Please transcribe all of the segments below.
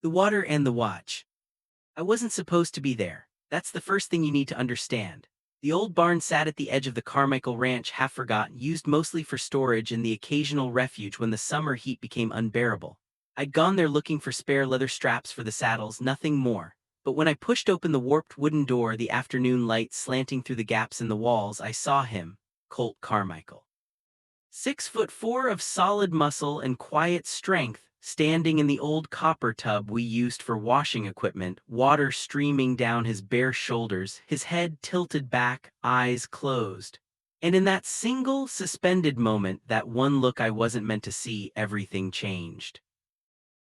The water and the watch. I wasn't supposed to be there. That's the first thing you need to understand. The old barn sat at the edge of the Carmichael Ranch, half forgotten, used mostly for storage and the occasional refuge when the summer heat became unbearable. I'd gone there looking for spare leather straps for the saddles, nothing more. But when I pushed open the warped wooden door, the afternoon light slanting through the gaps in the walls, I saw him, Colt Carmichael. 6'4" of solid muscle and quiet strength, standing in the old copper tub we used for washing equipment, water streaming down his bare shoulders, his head tilted back, eyes closed. And in that single, suspended moment, that one look I wasn't meant to see, everything changed.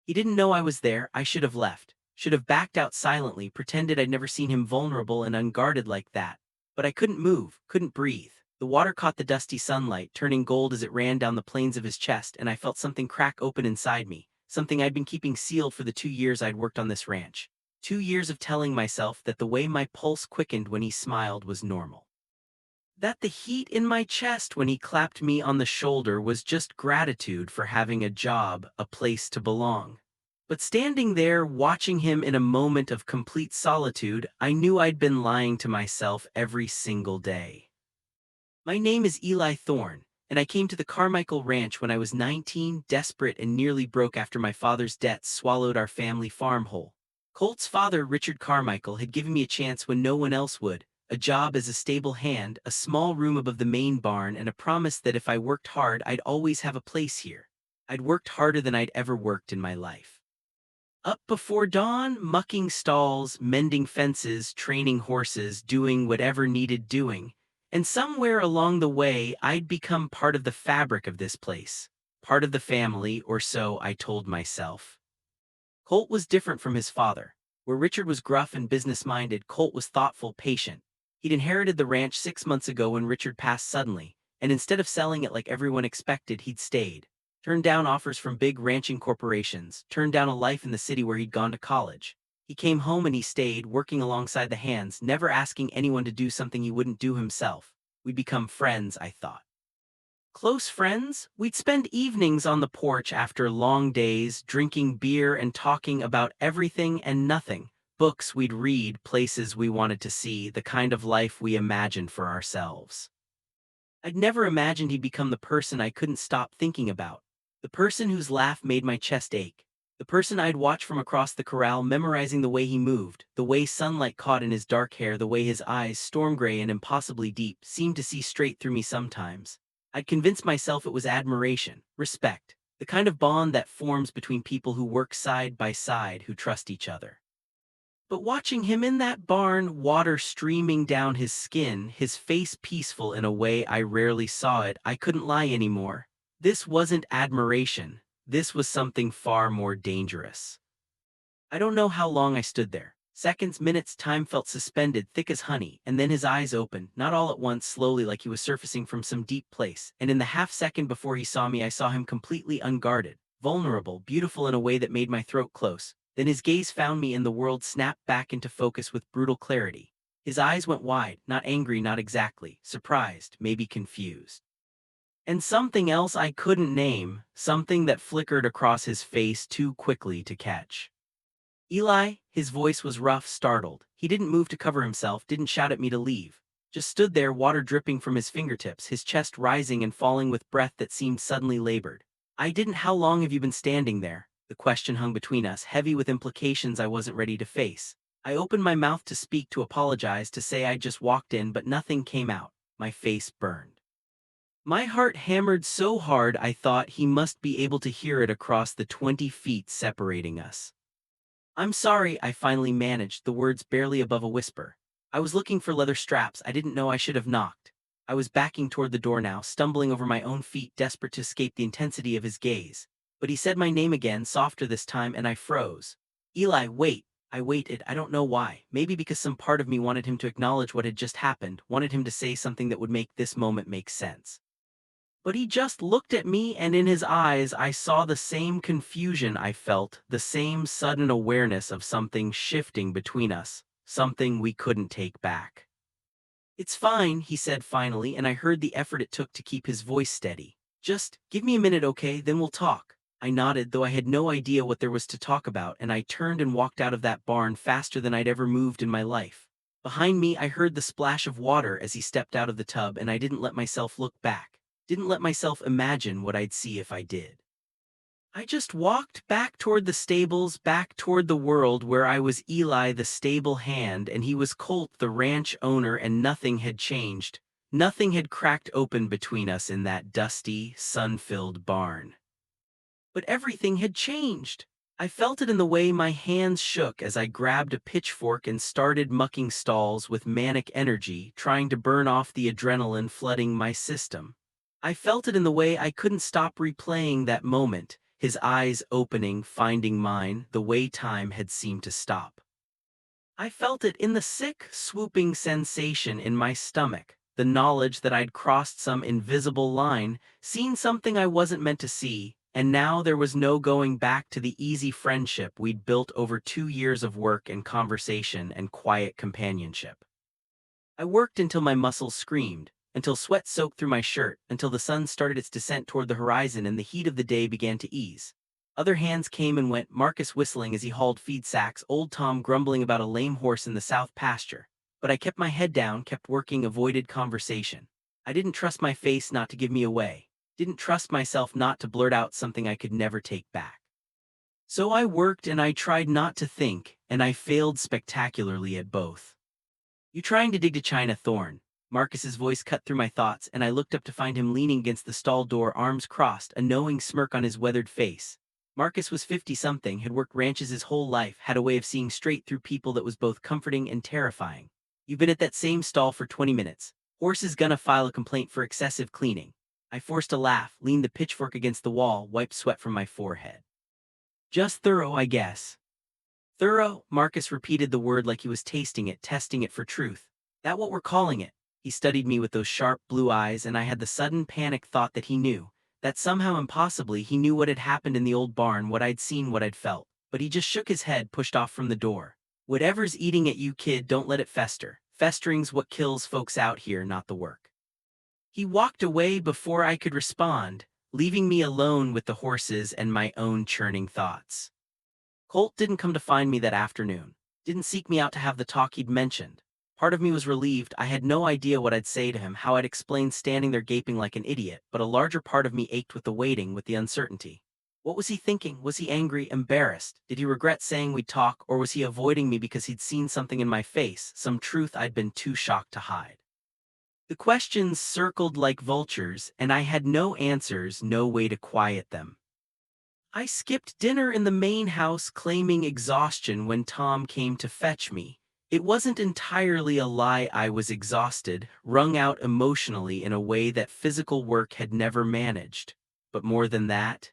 He didn't know I was there. I should have left. Should have backed out silently, pretended I'd never seen him vulnerable and unguarded like that. But I couldn't move, couldn't breathe. The water caught the dusty sunlight, turning gold as it ran down the planes of his chest, and I felt something crack open inside me, something I'd been keeping sealed for the 2 years I'd worked on this ranch. 2 years of telling myself that the way my pulse quickened when he smiled was normal. That the heat in my chest when he clapped me on the shoulder was just gratitude for having a job, a place to belong. But standing there, watching him in a moment of complete solitude, I knew I'd been lying to myself every single day. My name is Eli Thorne, and I came to the Carmichael Ranch when I was 19, desperate and nearly broke after my father's debts swallowed our family farm whole. Colt's father, Richard Carmichael, had given me a chance when no one else would, a job as a stable hand, a small room above the main barn, and a promise that if I worked hard, I'd always have a place here. I'd worked harder than I'd ever worked in my life. Up before dawn, mucking stalls, mending fences, training horses, doing whatever needed doing. And somewhere along the way, I'd become part of the fabric of this place, part of the family, or so I told myself. Colt was different from his father. Where Richard was gruff and business-minded, Colt was thoughtful, patient. He'd inherited the ranch 6 months ago when Richard passed suddenly, and instead of selling it like everyone expected, he'd stayed. Turned down offers from big ranching corporations, turned down a life in the city where he'd gone to college. He came home and he stayed, working alongside the hands, never asking anyone to do something he wouldn't do himself. We'd become friends, I thought. Close friends? We'd spend evenings on the porch after long days, drinking beer and talking about everything and nothing. Books we'd read, places we wanted to see, the kind of life we imagined for ourselves. I'd never imagined he'd become the person I couldn't stop thinking about. The person whose laugh made my chest ache. The person I'd watch from across the corral, memorizing the way he moved, the way sunlight caught in his dark hair, the way his eyes, storm gray and impossibly deep, seemed to see straight through me sometimes. I'd convinced myself it was admiration, respect, the kind of bond that forms between people who work side by side, who trust each other. But watching him in that barn, water streaming down his skin, his face peaceful in a way I rarely saw it, I couldn't lie anymore. This wasn't admiration. This was something far more dangerous. I don't know how long I stood there. Seconds, minutes, time felt suspended, thick as honey, and then his eyes opened, not all at once, slowly, like he was surfacing from some deep place, and in the half-second before he saw me, I saw him completely unguarded, vulnerable, beautiful in a way that made my throat close. Then his gaze found me and the world snapped back into focus with brutal clarity. His eyes went wide, not angry, not exactly, surprised, maybe confused. And something else I couldn't name, something that flickered across his face too quickly to catch. Eli, his voice was rough, startled. He didn't move to cover himself, didn't shout at me to leave. Just stood there, water dripping from his fingertips, his chest rising and falling with breath that seemed suddenly labored. I didn't. How long have you been standing there? The question hung between us, heavy with implications I wasn't ready to face. I opened my mouth to speak, to apologize, to say I'd just walked in, but nothing came out. My face burned. My heart hammered so hard I thought he must be able to hear it across the 20 feet separating us. I'm sorry, I finally managed, the words barely above a whisper. I was looking for leather straps. I didn't know I should have knocked. I was backing toward the door now, stumbling over my own feet, desperate to escape the intensity of his gaze. But he said my name again, softer this time, and I froze. Eli, wait. I waited, I don't know why. Maybe because some part of me wanted him to acknowledge what had just happened, wanted him to say something that would make this moment make sense. But he just looked at me, and in his eyes I saw the same confusion I felt, the same sudden awareness of something shifting between us, something we couldn't take back. It's fine, he said finally, and I heard the effort it took to keep his voice steady. Just give me a minute, okay, then we'll talk. I nodded, though I had no idea what there was to talk about, and I turned and walked out of that barn faster than I'd ever moved in my life. Behind me, I heard the splash of water as he stepped out of the tub, and I didn't let myself look back. Didn't let myself imagine what I'd see if I did. I just walked back toward the stables, back toward the world where I was Eli the stable hand and he was Colt the ranch owner, and nothing had changed. Nothing had cracked open between us in that dusty, sun-filled barn. But everything had changed. I felt it in the way my hands shook as I grabbed a pitchfork and started mucking stalls with manic energy, trying to burn off the adrenaline flooding my system. I felt it in the way I couldn't stop replaying that moment, his eyes opening, finding mine, the way time had seemed to stop. I felt it in the sick, swooping sensation in my stomach, the knowledge that I'd crossed some invisible line, seen something I wasn't meant to see, and now there was no going back to the easy friendship we'd built over 2 years of work and conversation and quiet companionship. I worked until my muscles screamed, until sweat soaked through my shirt, until the sun started its descent toward the horizon and the heat of the day began to ease. Other hands came and went, Marcus whistling as he hauled feed sacks, old Tom grumbling about a lame horse in the south pasture. But I kept my head down, kept working, avoided conversation. I didn't trust my face not to give me away. Didn't trust myself not to blurt out something I could never take back. So I worked and I tried not to think, and I failed spectacularly at both. "You trying to dig to China, Thorne?" Marcus's voice cut through my thoughts, and I looked up to find him leaning against the stall door, arms crossed, a knowing smirk on his weathered face. Marcus was 50-something, had worked ranches his whole life, had a way of seeing straight through people that was both comforting and terrifying. "You've been at that same stall for 20 minutes. Horse is gonna file a complaint for excessive cleaning." I forced a laugh, leaned the pitchfork against the wall, wiped sweat from my forehead. "Just thorough, I guess." "Thorough?" Marcus repeated the word like he was tasting it, testing it for truth. "That what we're calling it?" He studied me with those sharp blue eyes, and I had the sudden panic thought that he knew. That somehow impossibly he knew what had happened in the old barn, what I'd seen, what I'd felt. But he just shook his head, pushed off from the door. "Whatever's eating at you, kid, don't let it fester. Festering's what kills folks out here, not the work." He walked away before I could respond, leaving me alone with the horses and my own churning thoughts. Colt didn't come to find me that afternoon. Didn't seek me out to have the talk he'd mentioned. Part of me was relieved. I had no idea what I'd say to him, how I'd explain standing there gaping like an idiot, but a larger part of me ached with the waiting, with the uncertainty. What was he thinking? Was he angry, embarrassed? Did he regret saying we'd talk, or was he avoiding me because he'd seen something in my face, some truth I'd been too shocked to hide? The questions circled like vultures, and I had no answers, no way to quiet them. I skipped dinner in the main house, claiming exhaustion when Tom came to fetch me. It wasn't entirely a lie. I was exhausted, wrung out emotionally in a way that physical work had never managed. But more than that,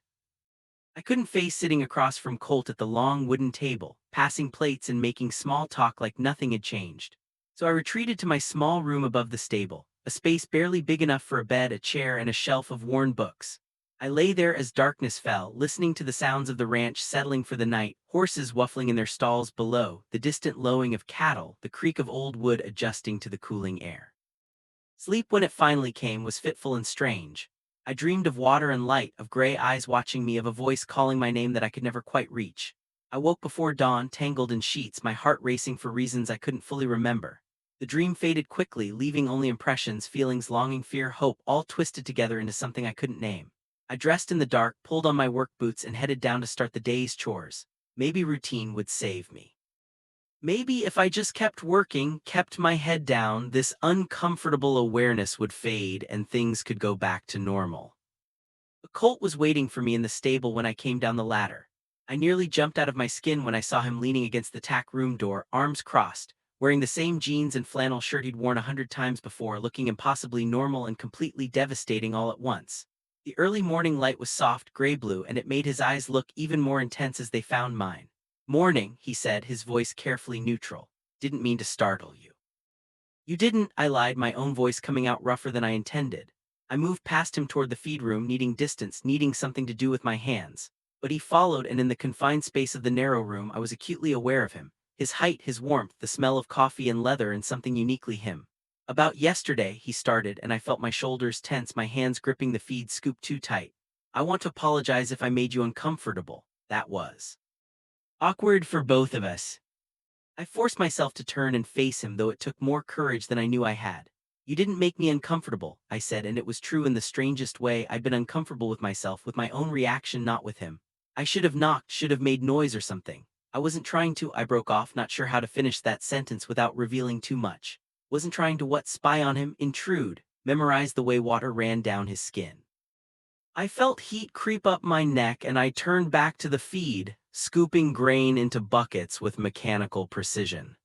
I couldn't face sitting across from Colt at the long wooden table, passing plates and making small talk like nothing had changed. So I retreated to my small room above the stable, a space barely big enough for a bed, a chair, and a shelf of worn books. I lay there as darkness fell, listening to the sounds of the ranch settling for the night, horses whuffling in their stalls below, the distant lowing of cattle, the creak of old wood adjusting to the cooling air. Sleep, when it finally came, was fitful and strange. I dreamed of water and light, of gray eyes watching me, of a voice calling my name that I could never quite reach. I woke before dawn, tangled in sheets, my heart racing for reasons I couldn't fully remember. The dream faded quickly, leaving only impressions, feelings, longing, fear, hope, all twisted together into something I couldn't name. I dressed in the dark, pulled on my work boots, and headed down to start the day's chores. Maybe routine would save me. Maybe if I just kept working, kept my head down, this uncomfortable awareness would fade and things could go back to normal. A Colt was waiting for me in the stable when I came down the ladder. I nearly jumped out of my skin when I saw him leaning against the tack room door, arms crossed, wearing the same jeans and flannel shirt he'd worn 100 times before, looking impossibly normal and completely devastating all at once. The early morning light was soft, gray-blue, and it made his eyes look even more intense as they found mine. "Morning," he said, his voice carefully neutral. "Didn't mean to startle you." "You didn't," I lied, my own voice coming out rougher than I intended. I moved past him toward the feed room, needing distance, needing something to do with my hands. But he followed, and in the confined space of the narrow room, I was acutely aware of him. His height, his warmth, the smell of coffee and leather, and something uniquely him. "About yesterday," he started, and I felt my shoulders tense, my hands gripping the feed scoop too tight. I want to apologize if I made you uncomfortable. That was awkward for both of us. I forced myself to turn and face him, though it took more courage than I knew I had. You didn't make me uncomfortable, I said, and it was true in the strangest way. I'd been uncomfortable with myself, with my own reaction, not with him. I should have knocked, should have made noise or something. I wasn't trying to, I broke off, not sure how to finish that sentence without revealing too much. Wasn't trying to what? Spy on him, intrude, memorize the way water ran down his skin. I felt heat creep up my neck and I turned back to the feed, scooping grain into buckets with mechanical precision.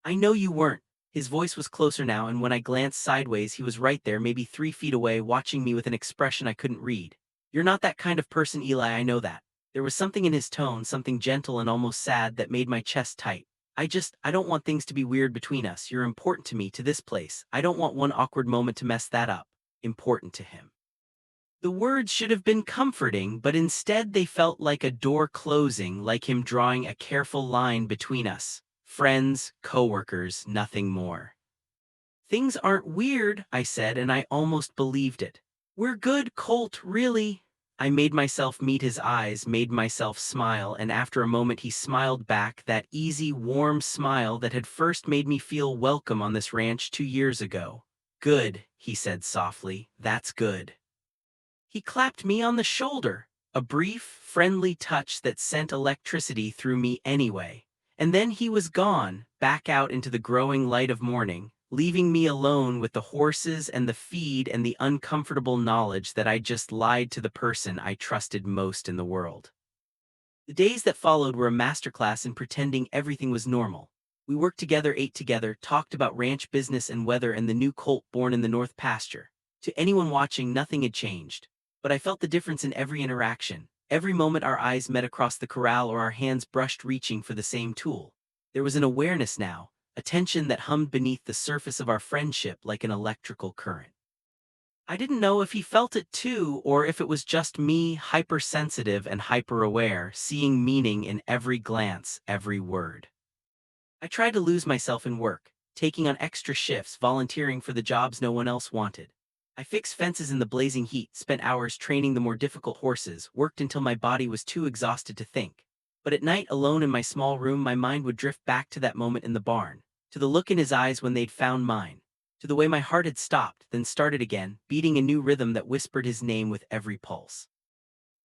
I know you weren't. His voice was closer now, and when I glanced sideways, he was right there, maybe 3 feet away, watching me with an expression I couldn't read. You're not that kind of person, Eli, I know that. There was something in his tone, something gentle and almost sad, that made my chest tight. I don't want things to be weird between us. You're important to me, to this place. I don't want one awkward moment to mess that up. Important to him. The words should have been comforting, but instead they felt like a door closing, like him drawing a careful line between us. Friends, co-workers, nothing more. Things aren't weird, I said, and I almost believed it. We're good, Colt, really. I made myself meet his eyes, made myself smile, and after a moment he smiled back, that easy, warm smile that had first made me feel welcome on this ranch 2 years ago. Good, he said softly, that's good. He clapped me on the shoulder, a brief, friendly touch that sent electricity through me anyway. And then he was gone, back out into the growing light of morning, leaving me alone with the horses and the feed and the uncomfortable knowledge that I'd just lied to the person I trusted most in the world. The days that followed were a masterclass in pretending everything was normal. We worked together, ate together, talked about ranch business and weather and the new colt born in the north pasture. To anyone watching, nothing had changed. But I felt the difference in every interaction. Every moment our eyes met across the corral or our hands brushed reaching for the same tool. There was an awareness now, a tension that hummed beneath the surface of our friendship like an electrical current. I didn't know if he felt it too, or if it was just me, hypersensitive and hyper-aware, seeing meaning in every glance, every word. I tried to lose myself in work, taking on extra shifts, volunteering for the jobs no one else wanted. I fixed fences in the blazing heat, spent hours training the more difficult horses, worked until my body was too exhausted to think. But at night, alone in my small room, my mind would drift back to that moment in the barn, to the look in his eyes when they'd found mine, to the way my heart had stopped, then started again, beating a new rhythm that whispered his name with every pulse.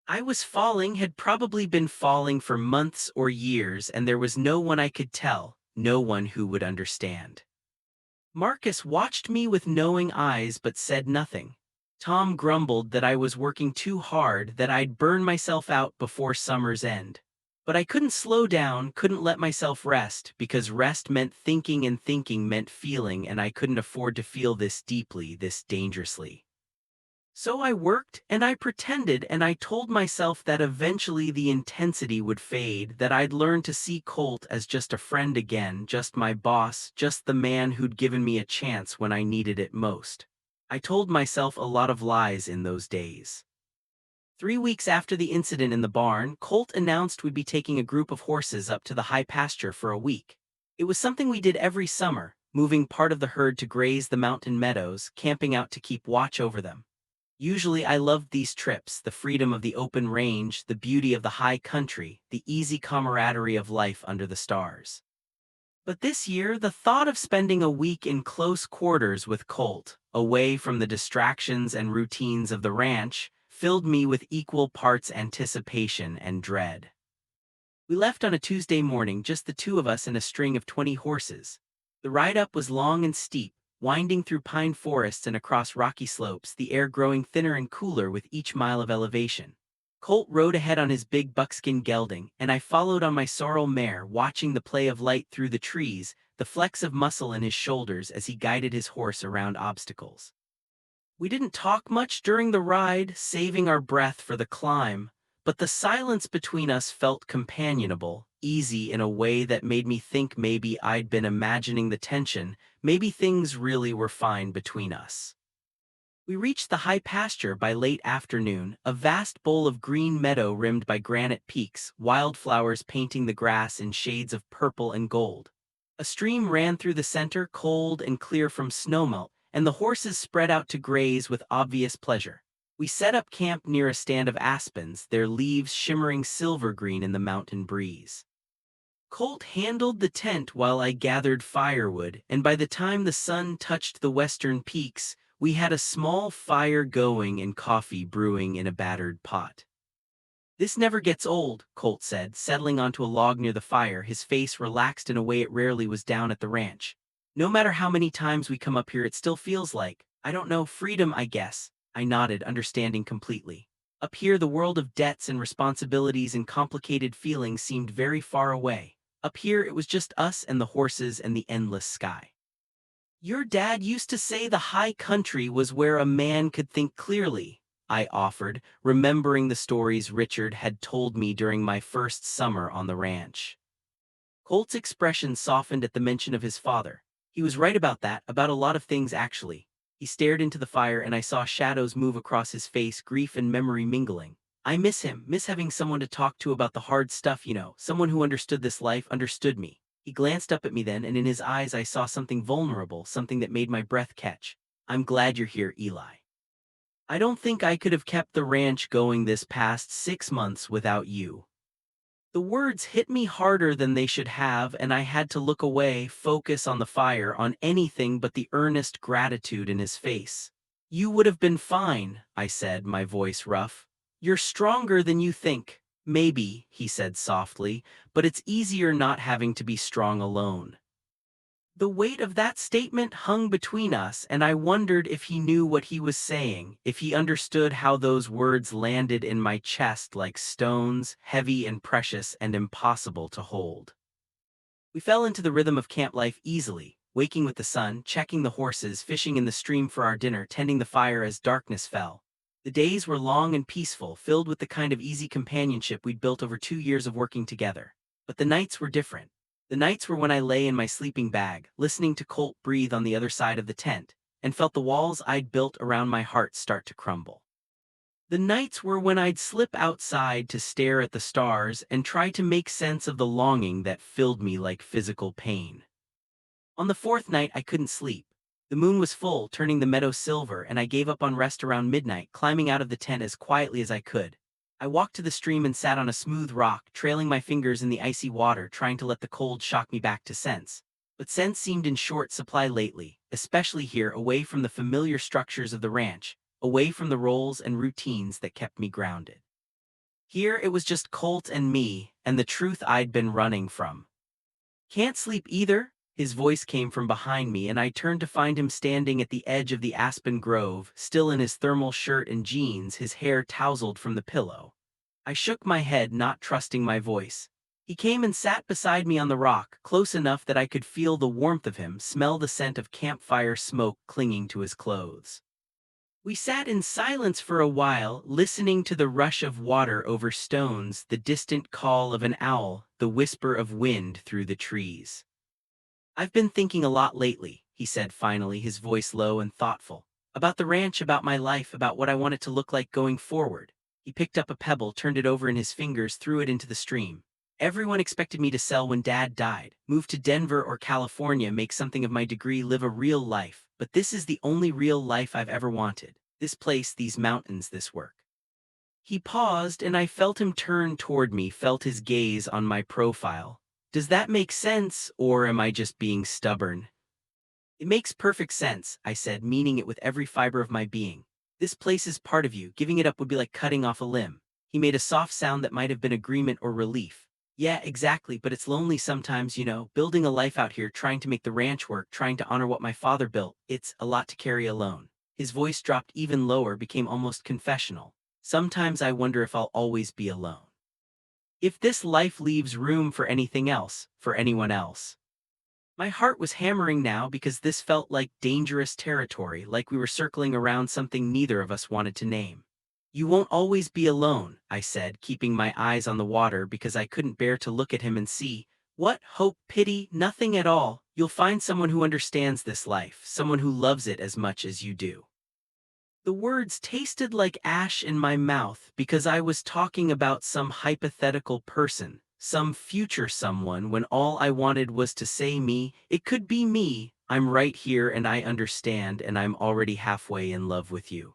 I was falling, had probably been falling for months or years, and there was no one I could tell, no one who would understand. Marcus watched me with knowing eyes but said nothing. Tom grumbled that I was working too hard, that I'd burn myself out before summer's end. But I couldn't slow down, couldn't let myself rest, because rest meant thinking and thinking meant feeling, and I couldn't afford to feel this deeply, this dangerously. So I worked, and I pretended, and I told myself that eventually the intensity would fade, that I'd learn to see Colt as just a friend again, just my boss, just the man who'd given me a chance when I needed it most. I told myself a lot of lies in those days. 3 weeks after the incident in the barn, Colt announced we'd be taking a group of horses up to the high pasture for a week. It was something we did every summer, moving part of the herd to graze the mountain meadows, camping out to keep watch over them. Usually I loved these trips, the freedom of the open range, the beauty of the high country, the easy camaraderie of life under the stars. But this year, the thought of spending a week in close quarters with Colt, away from the distractions and routines of the ranch, filled me with equal parts anticipation and dread. We left on a Tuesday morning, just the two of us and a string of 20 horses. The ride up was long and steep, winding through pine forests and across rocky slopes, the air growing thinner and cooler with each mile of elevation. Colt rode ahead on his big buckskin gelding, and I followed on my sorrel mare, watching the play of light through the trees, the flex of muscle in his shoulders as he guided his horse around obstacles. We didn't talk much during the ride, saving our breath for the climb, but the silence between us felt companionable, easy in a way that made me think maybe I'd been imagining the tension, maybe things really were fine between us. We reached the high pasture by late afternoon, a vast bowl of green meadow rimmed by granite peaks, wildflowers painting the grass in shades of purple and gold. A stream ran through the center, cold and clear from snowmelt, and the horses spread out to graze with obvious pleasure. We set up camp near a stand of aspens, their leaves shimmering silver green in the mountain breeze. Colt handled the tent while I gathered firewood, and by the time the sun touched the western peaks, we had a small fire going and coffee brewing in a battered pot. "This never gets old," Colt said, settling onto a log near the fire, his face relaxed in a way it rarely was down at the ranch. "No matter how many times we come up here, it still feels like, I don't know, freedom, I guess." I nodded, understanding completely. Up here, the world of debts and responsibilities and complicated feelings seemed very far away. Up here, it was just us and the horses and the endless sky. "Your dad used to say the high country was where a man could think clearly," I offered, remembering the stories Richard had told me during my first summer on the ranch. Colt's expression softened at the mention of his father. He was right about that, about a lot of things actually. He stared into the fire and I saw shadows move across his face, grief and memory mingling. "I miss him, miss having someone to talk to about the hard stuff, someone who understood this life, understood me." He glanced up at me then, and in his eyes I saw something vulnerable, something that made my breath catch. "I'm glad you're here, Eli. I don't think I could have kept the ranch going this past 6 months without you." The words hit me harder than they should have, and I had to look away, focus on the fire, on anything but the earnest gratitude in his face. "You would have been fine," I said, my voice rough. "You're stronger than you think." "Maybe," he said softly, "but it's easier not having to be strong alone." The weight of that statement hung between us, and I wondered if he knew what he was saying, if he understood how those words landed in my chest like stones, heavy and precious and impossible to hold. We fell into the rhythm of camp life easily, waking with the sun, checking the horses, fishing in the stream for our dinner, tending the fire as darkness fell. The days were long and peaceful, filled with the kind of easy companionship we'd built over 2 years of working together. But the nights were different. The nights were when I lay in my sleeping bag, listening to Colt breathe on the other side of the tent, and felt the walls I'd built around my heart start to crumble. The nights were when I'd slip outside to stare at the stars and try to make sense of the longing that filled me like physical pain. On the fourth night, I couldn't sleep. The moon was full, turning the meadow silver, and I gave up on rest around midnight, climbing out of the tent as quietly as I could. I walked to the stream and sat on a smooth rock, trailing my fingers in the icy water, trying to let the cold shock me back to sense. But sense seemed in short supply lately, especially here, away from the familiar structures of the ranch, away from the roles and routines that kept me grounded. Here it was just Colt and me, and the truth I'd been running from. "Can't sleep either?" His voice came from behind me, and I turned to find him standing at the edge of the aspen grove, still in his thermal shirt and jeans, his hair tousled from the pillow. I shook my head, not trusting my voice. He came and sat beside me on the rock, close enough that I could feel the warmth of him, smell the scent of campfire smoke clinging to his clothes. We sat in silence for a while, listening to the rush of water over stones, the distant call of an owl, the whisper of wind through the trees. "I've been thinking a lot lately," he said finally, his voice low and thoughtful. "About the ranch, about my life, about what I want it to look like going forward." He picked up a pebble, turned it over in his fingers, threw it into the stream. "Everyone expected me to sell when Dad died, move to Denver or California, make something of my degree, live a real life. But this is the only real life I've ever wanted. This place, these mountains, this work." He paused, and I felt him turn toward me, felt his gaze on my profile. "Does that make sense, or am I just being stubborn?" "It makes perfect sense," I said, meaning it with every fiber of my being. "This place is part of you. Giving it up would be like cutting off a limb." He made a soft sound that might have been agreement or relief. "Yeah, exactly, but it's lonely sometimes, building a life out here, trying to make the ranch work, trying to honor what my father built. It's a lot to carry alone." His voice dropped even lower, became almost confessional. "Sometimes I wonder if I'll always be alone. If this life leaves room for anything else, for anyone else." My heart was hammering now because this felt like dangerous territory, like we were circling around something neither of us wanted to name. "You won't always be alone," I said, keeping my eyes on the water because I couldn't bear to look at him and see. "What, hope, pity, nothing at all. You'll find someone who understands this life, someone who loves it as much as you do." The words tasted like ash in my mouth because I was talking about some hypothetical person, some future someone, when all I wanted was to say me. It could be me. "I'm right here and I understand, and I'm already halfway in love with you."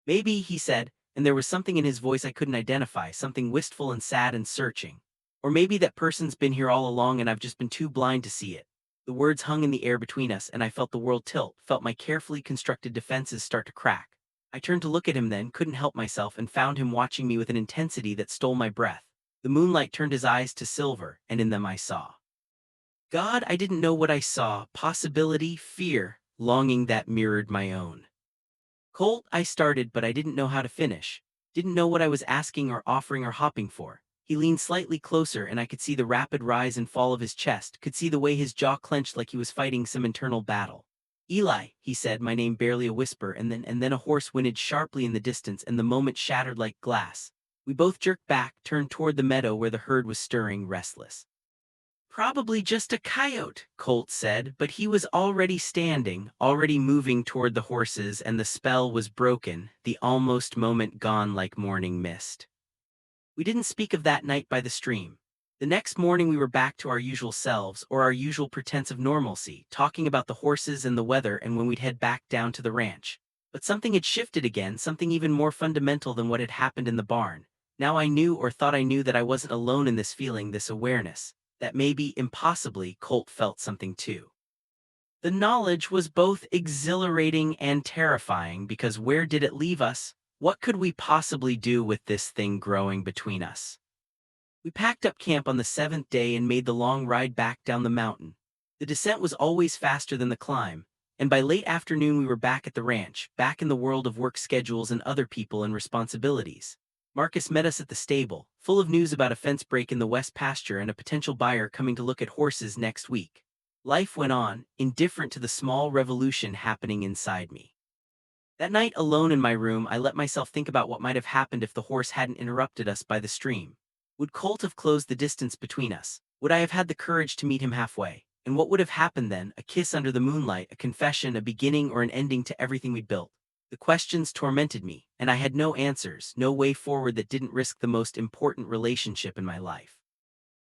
Maybe, he said, and there was something in his voice I couldn't identify, something wistful and sad and searching. Or maybe that person's been here all along and I've just been too blind to see it. The words hung in the air between us, and I felt the world tilt, felt my carefully constructed defenses start to crack. I turned to look at him then, couldn't help myself, and found him watching me with an intensity that stole my breath. The moonlight turned his eyes to silver, and in them I saw God. I didn't know what I saw: possibility, fear, longing that mirrored my own. Colt, I started, but I didn't know how to finish. Didn't know what I was asking or offering or hopping for. He leaned slightly closer, and I could see the rapid rise and fall of his chest, could see the way his jaw clenched like he was fighting some internal battle. Eli, he said, my name barely a whisper, and then a horse whinnied sharply in the distance, and the moment shattered like glass. We both jerked back, turned toward the meadow where the herd was stirring, restless. Probably just a coyote, Colt said, but he was already standing, already moving toward the horses, and the spell was broken, the almost moment gone like morning mist. We didn't speak of that night by the stream. The next morning we were back to our usual selves, or our usual pretense of normalcy, talking about the horses and the weather and when we'd head back down to the ranch. But something had shifted again, something even more fundamental than what had happened in the barn. Now I knew, or thought I knew, that I wasn't alone in this feeling, this awareness. That maybe, impossibly, Colt felt something too. The knowledge was both exhilarating and terrifying, because where did it leave us? What could we possibly do with this thing growing between us? We packed up camp on the 7th day and made the long ride back down the mountain. The descent was always faster than the climb, and by late afternoon we were back at the ranch, back in the world of work schedules and other people and responsibilities. Marcus met us at the stable, full of news about a fence break in the west pasture and a potential buyer coming to look at horses next week. Life went on, indifferent to the small revolution happening inside me. That night, alone in my room, I let myself think about what might have happened if the horse hadn't interrupted us by the stream. Would Colt have closed the distance between us? Would I have had the courage to meet him halfway? And what would have happened then? A kiss under the moonlight, a confession, a beginning or an ending to everything we'd built? The questions tormented me, and I had no answers, no way forward that didn't risk the most important relationship in my life.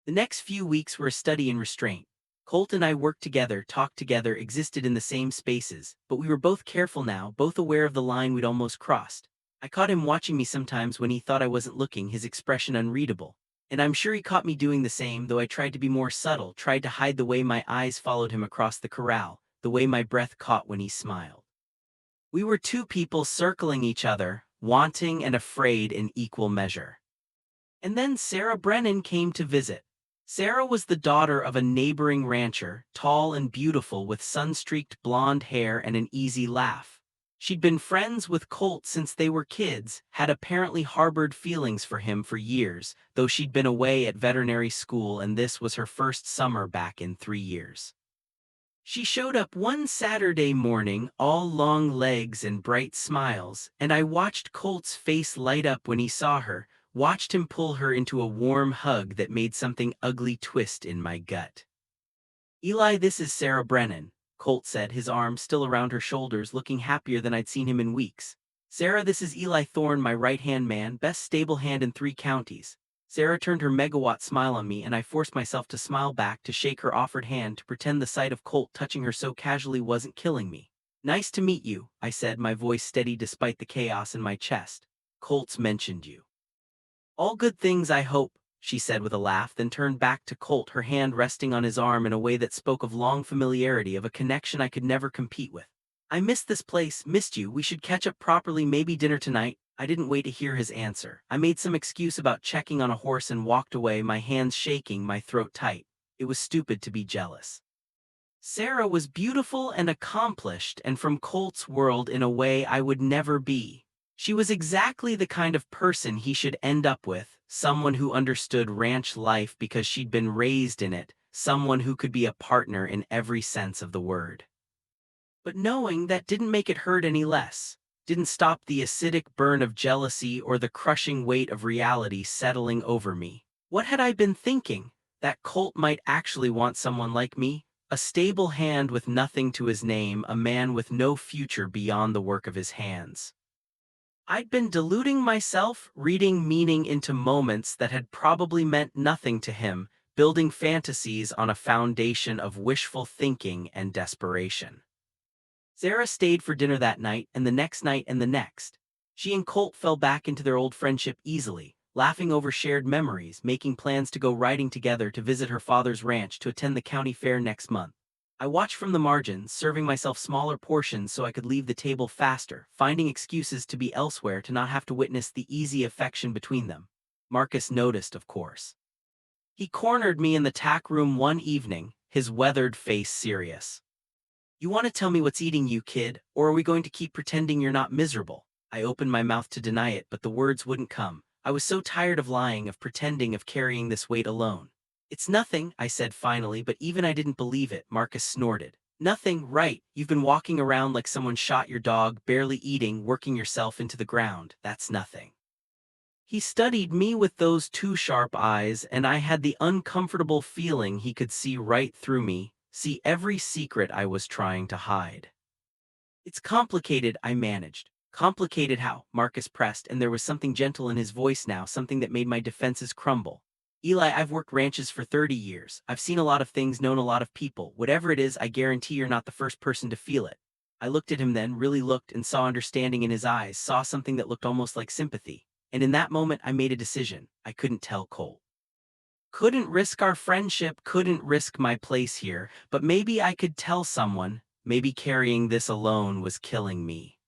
The next few weeks were a study in restraint. Colt and I worked together, talked together, existed in the same spaces, but we were both careful now, both aware of the line we'd almost crossed. I caught him watching me sometimes when he thought I wasn't looking, his expression unreadable. And I'm sure he caught me doing the same, though I tried to be more subtle, tried to hide the way my eyes followed him across the corral, the way my breath caught when he smiled. We were two people circling each other, wanting and afraid in equal measure. And then Sarah Brennan came to visit. Sarah was the daughter of a neighboring rancher, tall and beautiful with sun-streaked blonde hair and an easy laugh. She'd been friends with Colt since they were kids, had apparently harbored feelings for him for years, though she'd been away at veterinary school and this was her first summer back in 3 years. She showed up one Saturday morning, all long legs and bright smiles, and I watched Colt's face light up when he saw her, watched him pull her into a warm hug that made something ugly twist in my gut. "Eli, this is Sarah Brennan," Colt said, his arm still around her shoulders, looking happier than I'd seen him in weeks. "Sarah, this is Eli Thorne, my right-hand man, best stable hand in 3 counties. Sarah turned her megawatt smile on me, and I forced myself to smile back, to shake her offered hand, to pretend the sight of Colt touching her so casually wasn't killing me. "Nice to meet you," I said, my voice steady despite the chaos in my chest. "Colt's mentioned you." "All good things, I hope," she said with a laugh, then turned back to Colt, her hand resting on his arm in a way that spoke of long familiarity, of a connection I could never compete with. "I missed this place, missed you. We should catch up properly, maybe dinner tonight." I didn't wait to hear his answer. I made some excuse about checking on a horse and walked away, my hands shaking, my throat tight. It was stupid to be jealous. Sarah was beautiful and accomplished, and from Colt's world in a way I would never be. She was exactly the kind of person he should end up with, someone who understood ranch life because she'd been raised in it, someone who could be a partner in every sense of the word. But knowing that didn't make it hurt any less. Didn't stop the acidic burn of jealousy or the crushing weight of reality settling over me. What had I been thinking? That Colt might actually want someone like me? A stable hand with nothing to his name, a man with no future beyond the work of his hands. I'd been deluding myself, reading meaning into moments that had probably meant nothing to him, building fantasies on a foundation of wishful thinking and desperation. Sarah stayed for dinner that night, and the next night, and the next. She and Colt fell back into their old friendship easily, laughing over shared memories, making plans to go riding together to visit her father's ranch to attend the county fair next month. I watched from the margins, serving myself smaller portions so I could leave the table faster, finding excuses to be elsewhere to not have to witness the easy affection between them. Marcus noticed, of course. He cornered me in the tack room one evening, his weathered face serious. "You want to tell me what's eating you, kid, or are we going to keep pretending you're not miserable?" I opened my mouth to deny it, but the words wouldn't come. I was so tired of lying, of pretending, of carrying this weight alone. "It's nothing," I said finally, but even I didn't believe it. Marcus snorted. "Nothing, right? You've been walking around like someone shot your dog, barely eating, working yourself into the ground. That's nothing." He studied me with those two sharp eyes, and I had the uncomfortable feeling he could see right through me, see every secret I was trying to hide. "It's complicated," I managed. "Complicated how?" Marcus pressed, and there was something gentle in his voice now, something that made my defenses crumble. "Eli, I've worked ranches for 30 years. I've seen a lot of things, known a lot of people. Whatever it is, I guarantee you're not the first person to feel it." I looked at him then, really looked, and saw understanding in his eyes, saw something that looked almost like sympathy. And in that moment, I made a decision. I couldn't tell Cole. Couldn't risk our friendship, couldn't risk my place here, but maybe I could tell someone. Maybe carrying this alone was killing me.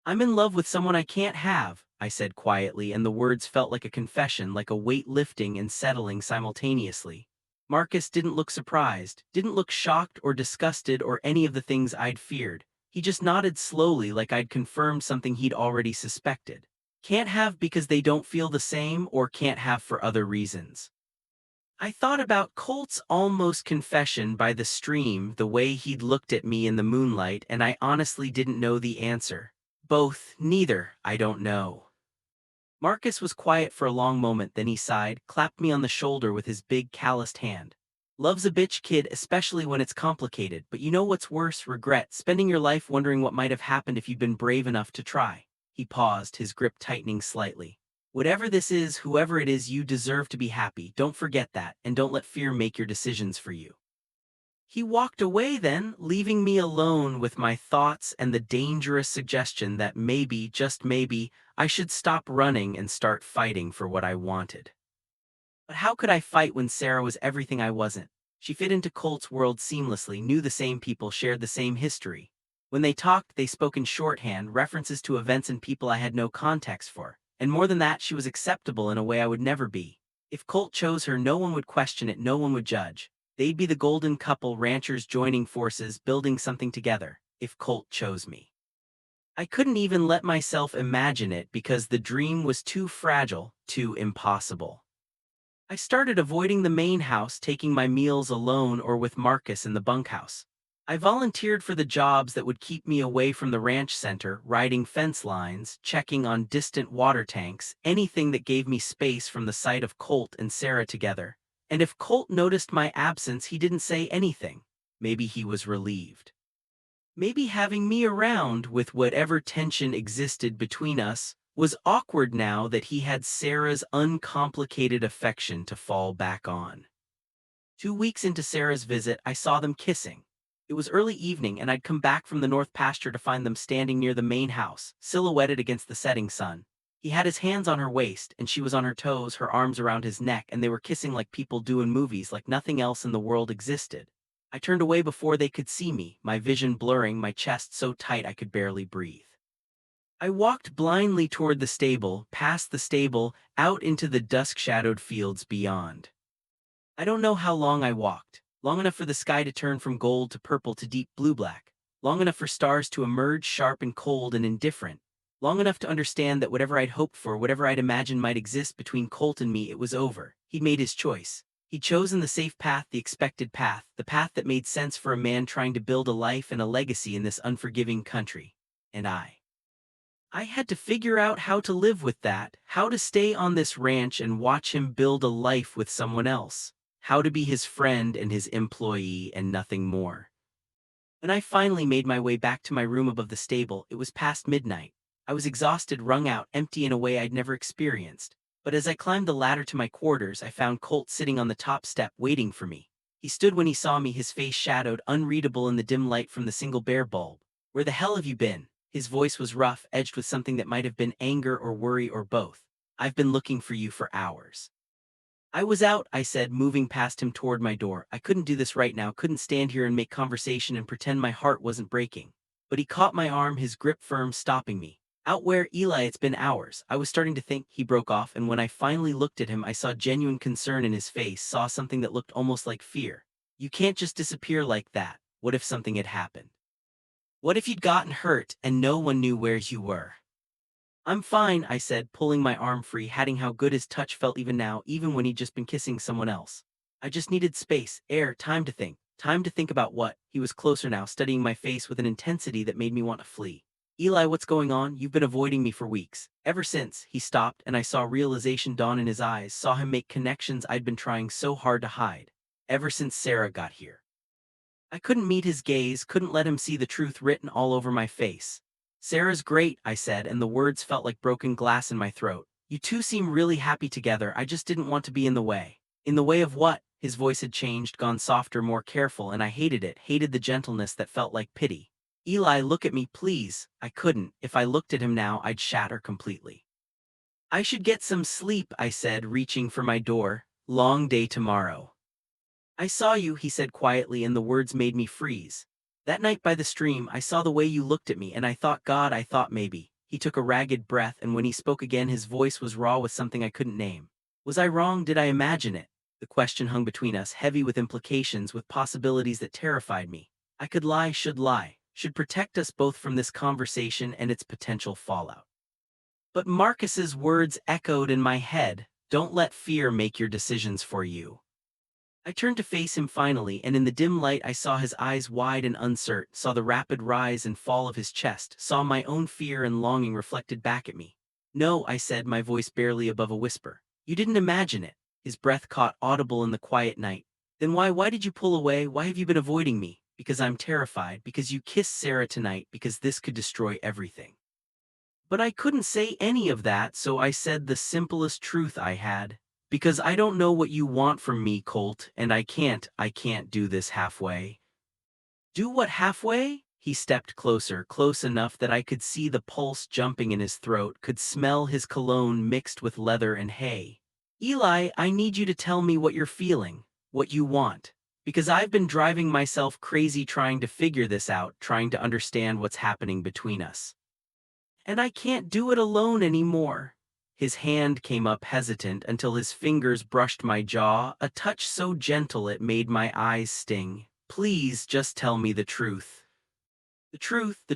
"I'm in love with someone I can't have," I said quietly, and the words felt like a confession, like a weight lifting and settling simultaneously. Marcus didn't look surprised, didn't look shocked or disgusted or any of the things I'd feared. He just nodded slowly, like I'd confirmed something he'd already suspected. "Can't have because they don't feel the same, or can't have for other reasons." I thought about Colt's almost confession by the stream, the way he'd looked at me in the moonlight, and I honestly didn't know the answer. Both, neither, I don't know. Marcus was quiet for a long moment, then he sighed, clapped me on the shoulder with his big calloused hand. "Love's a bitch, kid, especially when it's complicated, but you know what's worse? Regret, spending your life wondering what might have happened if you'd been brave enough to try." He paused, his grip tightening slightly. "Whatever this is, whoever it is, you deserve to be happy. Don't forget that, and don't let fear make your decisions for you." He walked away then, leaving me alone with my thoughts and the dangerous suggestion that maybe, just maybe, I should stop running and start fighting for what I wanted. But how could I fight when Sarah was everything I wasn't? She fit into Colt's world seamlessly, knew the same people, shared the same history. When they talked, they spoke in shorthand, references to events and people I had no context for. And more than that, she was acceptable in a way I would never be. If Colt chose her, no one would question it, no one would judge. They'd be the golden couple, ranchers joining forces, building something together, if Colt chose me. I couldn't even let myself imagine it because the dream was too fragile, too impossible. I started avoiding the main house, taking my meals alone or with Marcus in the bunkhouse. I volunteered for the jobs that would keep me away from the ranch center, riding fence lines, checking on distant water tanks, anything that gave me space from the sight of Colt and Sarah together. And if Colt noticed my absence, he didn't say anything. Maybe he was relieved. Maybe having me around, with whatever tension existed between us, was awkward now that he had Sarah's uncomplicated affection to fall back on. 2 weeks into Sarah's visit, I saw them kissing. It was early evening, and I'd come back from the north pasture to find them standing near the main house, silhouetted against the setting sun. He had his hands on her waist, and she was on her toes, her arms around his neck, and they were kissing like people do in movies, like nothing else in the world existed. I turned away before they could see me, my vision blurring, my chest so tight I could barely breathe. I walked blindly toward the stable, past the stable, out into the dusk-shadowed fields beyond. I don't know how long I walked. Long enough for the sky to turn from gold to purple to deep blue-black. Long enough for stars to emerge sharp and cold and indifferent. Long enough to understand that whatever I'd hoped for, whatever I'd imagined might exist between Colt and me, it was over. He'd made his choice. He'd chosen the safe path, the expected path, the path that made sense for a man trying to build a life and a legacy in this unforgiving country. And I had to figure out how to live with that, how to stay on this ranch and watch him build a life with someone else, how to be his friend and his employee and nothing more. When I finally made my way back to my room above the stable, it was past midnight. I was exhausted, wrung out, empty in a way I'd never experienced. But as I climbed the ladder to my quarters, I found Colt sitting on the top step waiting for me. He stood when he saw me, his face shadowed, unreadable in the dim light from the single bare bulb. "Where the hell have you been?" His voice was rough, edged with something that might have been anger or worry or both. I've been looking for you for hours. I was out, I said, moving past him toward my door. I couldn't do this right now, couldn't stand here and make conversation and pretend my heart wasn't breaking. But he caught my arm, his grip firm, stopping me. Out where, Eli? It's been hours. I was starting to think, he broke off, and when I finally looked at him, I saw genuine concern in his face, saw something that looked almost like fear. You can't just disappear like that. What if something had happened? What if you'd gotten hurt and no one knew where you were? I'm fine, I said, pulling my arm free, hating how good his touch felt even now, even when he'd just been kissing someone else. I just needed space, air, time to think. Time to think about what. He was closer now, studying my face with an intensity that made me want to flee. Eli, what's going on? You've been avoiding me for weeks. Ever since. He stopped, and I saw realization dawn in his eyes, saw him make connections I'd been trying so hard to hide. Ever since Sarah got here. I couldn't meet his gaze, couldn't let him see the truth written all over my face. Sarah's great, I said, and the words felt like broken glass in my throat. You two seem really happy together, I just didn't want to be in the way. In the way of what? His voice had changed, gone softer, more careful, and I hated it, hated the gentleness that felt like pity. Eli, look at me, please. I couldn't. If I looked at him now, I'd shatter completely. I should get some sleep, I said, reaching for my door. Long day tomorrow. I saw you, he said quietly, and the words made me freeze. That night by the stream, I saw the way you looked at me, and I thought, God, I thought maybe. He took a ragged breath, and when he spoke again, his voice was raw with something I couldn't name. Was I wrong? Did I imagine it? The question hung between us, heavy with implications, with possibilities that terrified me. I could lie, should protect us both from this conversation and its potential fallout. But Marcus's words echoed in my head. Don't let fear make your decisions for you. I turned to face him finally, and in the dim light I saw his eyes wide and uncertain, saw the rapid rise and fall of his chest, saw my own fear and longing reflected back at me. No, I said, my voice barely above a whisper. You didn't imagine it. His breath caught audible in the quiet night. Then why did you pull away? Why have you been avoiding me? Because I'm terrified, because you kissed Sarah tonight, because this could destroy everything. But I couldn't say any of that, so I said the simplest truth I had. Because I don't know what you want from me, Colt, and I can't do this halfway. Do what halfway? He stepped closer, close enough that I could see the pulse jumping in his throat, could smell his cologne mixed with leather and hay. Eli, I need you to tell me what you're feeling, what you want. Because I've been driving myself crazy trying to figure this out, trying to understand what's happening between us. And I can't do it alone anymore. His hand came up hesitant until his fingers brushed my jaw, a touch so gentle it made my eyes sting. Please just tell me the truth. The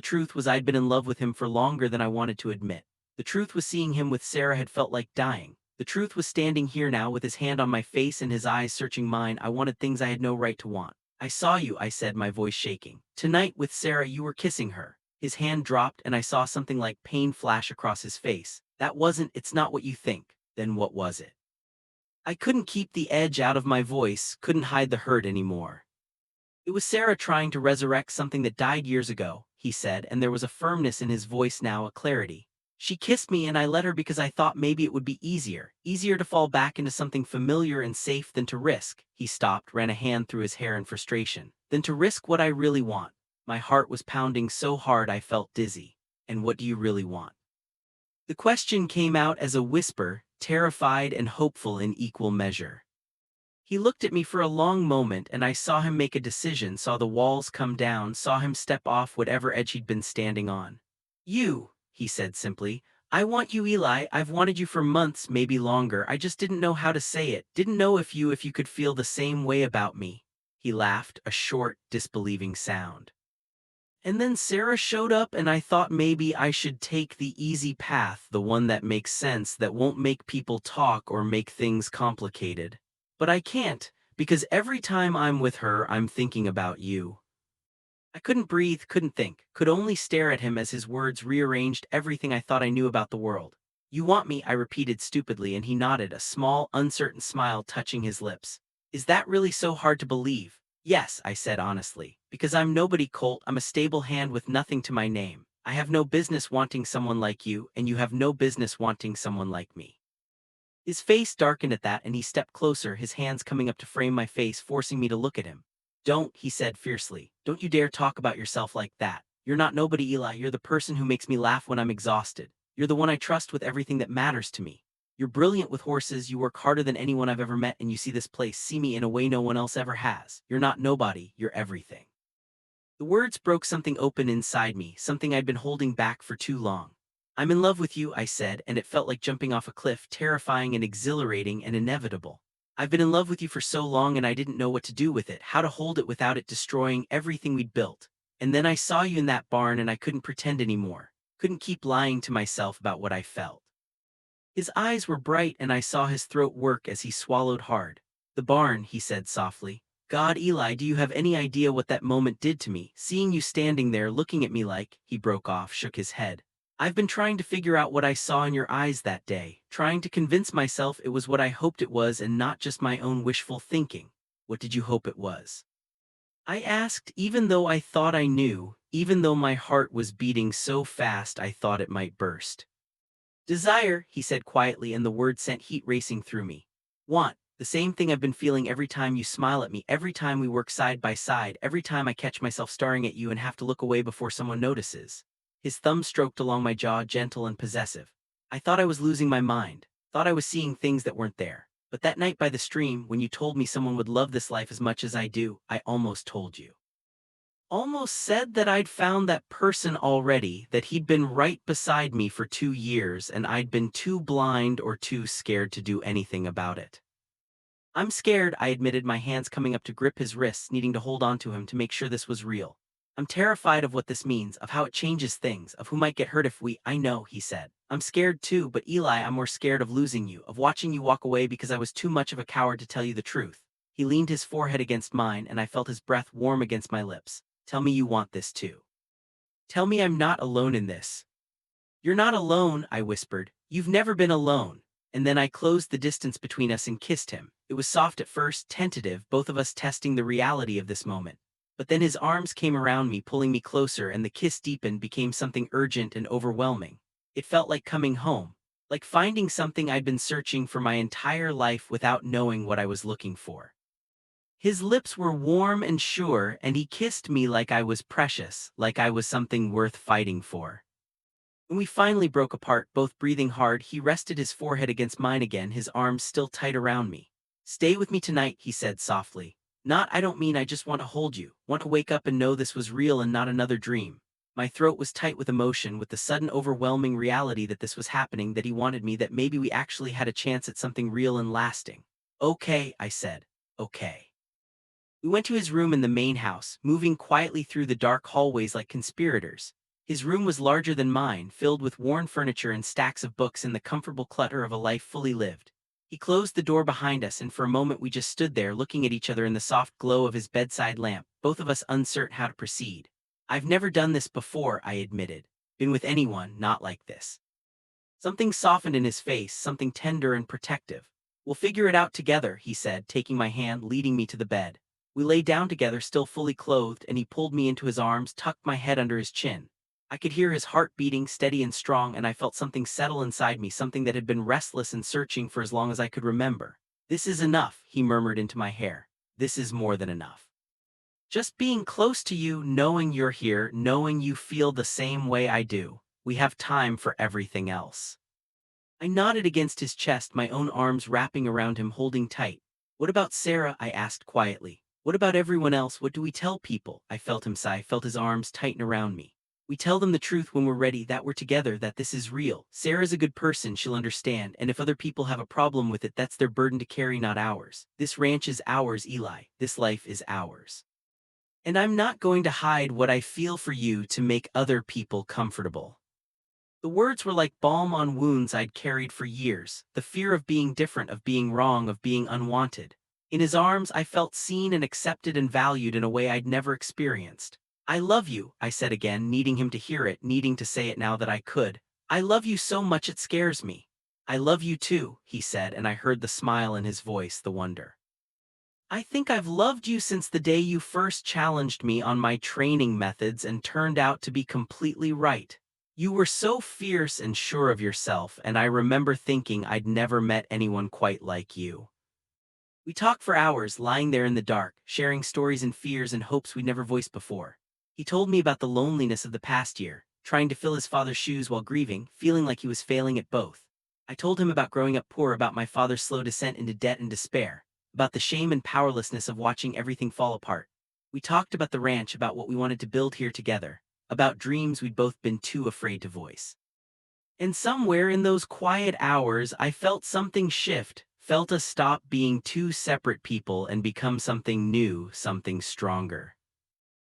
truth was I'd been in love with him for longer than I wanted to admit. The truth was seeing him with Sarah had felt like dying. The truth was standing here now with his hand on my face and his eyes searching mine. I wanted things I had no right to want. I saw you, I said, my voice shaking. Tonight with Sarah you were kissing her. His hand dropped and I saw something like pain flash across his face. It's not what you think. Then what was it? I couldn't keep the edge out of my voice, couldn't hide the hurt anymore. It was Sarah trying to resurrect something that died years ago, he said, and there was a firmness in his voice now, a clarity. She kissed me and I let her because I thought maybe it would be easier to fall back into something familiar and safe than to risk. He stopped, ran a hand through his hair in frustration. Than to risk what I really want. My heart was pounding so hard I felt dizzy. And what do you really want? The question came out as a whisper, terrified and hopeful in equal measure. He looked at me for a long moment and I saw him make a decision, saw the walls come down, saw him step off whatever edge he'd been standing on. You, he said simply, I want you, Eli. I've wanted you for months, maybe longer. I just didn't know how to say it, didn't know if you could feel the same way about me. He laughed, a short, disbelieving sound. And then Sarah showed up and I thought maybe I should take the easy path, the one that makes sense, that won't make people talk or make things complicated. But I can't, because every time I'm with her, I'm thinking about you. I couldn't breathe, couldn't think, could only stare at him as his words rearranged everything I thought I knew about the world. You want me, I repeated stupidly, and he nodded, a small, uncertain smile touching his lips. Is that really so hard to believe? Yes, I said honestly. Because I'm nobody, Colt. I'm a stable hand with nothing to my name. I have no business wanting someone like you, and you have no business wanting someone like me. His face darkened at that and he stepped closer, his hands coming up to frame my face, forcing me to look at him. Don't, he said fiercely. Don't you dare talk about yourself like that. You're not nobody, Eli. You're the person who makes me laugh when I'm exhausted. You're the one I trust with everything that matters to me. You're brilliant with horses, you work harder than anyone I've ever met, and you see this place, see me in a way no one else ever has. You're not nobody, you're everything. The words broke something open inside me, something I'd been holding back for too long. I'm in love with you, I said, and it felt like jumping off a cliff, terrifying and exhilarating and inevitable. I've been in love with you for so long and I didn't know what to do with it, how to hold it without it destroying everything we'd built. And then I saw you in that barn and I couldn't pretend anymore. Couldn't keep lying to myself about what I felt. His eyes were bright and I saw his throat work as he swallowed hard. The barn, he said softly. God, Eli, do you have any idea what that moment did to me? Seeing you standing there looking at me like, he broke off, shook his head. I've been trying to figure out what I saw in your eyes that day, trying to convince myself it was what I hoped it was and not just my own wishful thinking. What did you hope it was? I asked, even though I thought I knew, even though my heart was beating so fast I thought it might burst. Desire, he said quietly, and the word sent heat racing through me. Want, the same thing I've been feeling every time you smile at me, every time we work side by side, every time I catch myself staring at you and have to look away before someone notices. His thumb stroked along my jaw, gentle and possessive. I thought I was losing my mind, thought I was seeing things that weren't there. But that night by the stream, when you told me someone would love this life as much as I do, I almost told you. Almost said that I'd found that person already, that he'd been right beside me for 2 years and I'd been too blind or too scared to do anything about it. I'm scared, I admitted, my hands coming up to grip his wrists, needing to hold on to him to make sure this was real. I'm terrified of what this means, of how it changes things, of who might get hurt if we— I know, he said. I'm scared too, but Eli, I'm more scared of losing you, of watching you walk away because I was too much of a coward to tell you the truth. He leaned his forehead against mine and I felt his breath warm against my lips. Tell me you want this too. Tell me I'm not alone in this. You're not alone, I whispered. You've never been alone. And then I closed the distance between us and kissed him. It was soft at first, tentative, both of us testing the reality of this moment. But then his arms came around me, pulling me closer, and the kiss deepened, became something urgent and overwhelming. It felt like coming home, like finding something I'd been searching for my entire life without knowing what I was looking for. His lips were warm and sure, and he kissed me like I was precious, like I was something worth fighting for. When we finally broke apart, both breathing hard, he rested his forehead against mine again, his arms still tight around me. Stay with me tonight, he said softly. Not, I don't mean I just want to hold you, want to wake up and know this was real and not another dream. My throat was tight with emotion, with the sudden overwhelming reality that this was happening, that he wanted me, that maybe we actually had a chance at something real and lasting. Okay, I said. Okay. We went to his room in the main house, moving quietly through the dark hallways like conspirators. His room was larger than mine, filled with worn furniture and stacks of books and the comfortable clutter of a life fully lived. He closed the door behind us, and for a moment we just stood there looking at each other in the soft glow of his bedside lamp, both of us uncertain how to proceed. I've never done this before, I admitted. Been with anyone not like this. Something softened in his face, something tender and protective. We'll figure it out together, he said, taking my hand, leading me to the bed. We lay down together, still fully clothed, and he pulled me into his arms, tucked my head under his chin. I could hear his heart beating steady and strong, and I felt something settle inside me, something that had been restless and searching for as long as I could remember. This is enough, he murmured into my hair. This is more than enough. Just being close to you, knowing you're here, knowing you feel the same way I do. We have time for everything else. I nodded against his chest, my own arms wrapping around him, holding tight. What about Sarah? I asked quietly. What about everyone else? What do we tell people? I felt him sigh, felt his arms tighten around me. We tell them the truth when we're ready, that we're together, that this is real. Sarah's a good person, she'll understand, and if other people have a problem with it, that's their burden to carry, not ours. This ranch is ours, Eli. This life is ours. And I'm not going to hide what I feel for you to make other people comfortable. The words were like balm on wounds I'd carried for years, the fear of being different, of being wrong, of being unwanted. In his arms, I felt seen and accepted and valued in a way I'd never experienced. I love you, I said again, needing him to hear it, needing to say it now that I could. I love you so much it scares me. I love you too, he said, and I heard the smile in his voice, the wonder. I think I've loved you since the day you first challenged me on my training methods and turned out to be completely right. You were so fierce and sure of yourself, and I remember thinking I'd never met anyone quite like you. We talked for hours, lying there in the dark, sharing stories and fears and hopes we'd never voiced before. He told me about the loneliness of the past year, trying to fill his father's shoes while grieving, feeling like he was failing at both. I told him about growing up poor, about my father's slow descent into debt and despair, about the shame and powerlessness of watching everything fall apart. We talked about the ranch, about what we wanted to build here together, about dreams we'd both been too afraid to voice. And somewhere in those quiet hours, I felt something shift, felt us stop being two separate people and become something new, something stronger.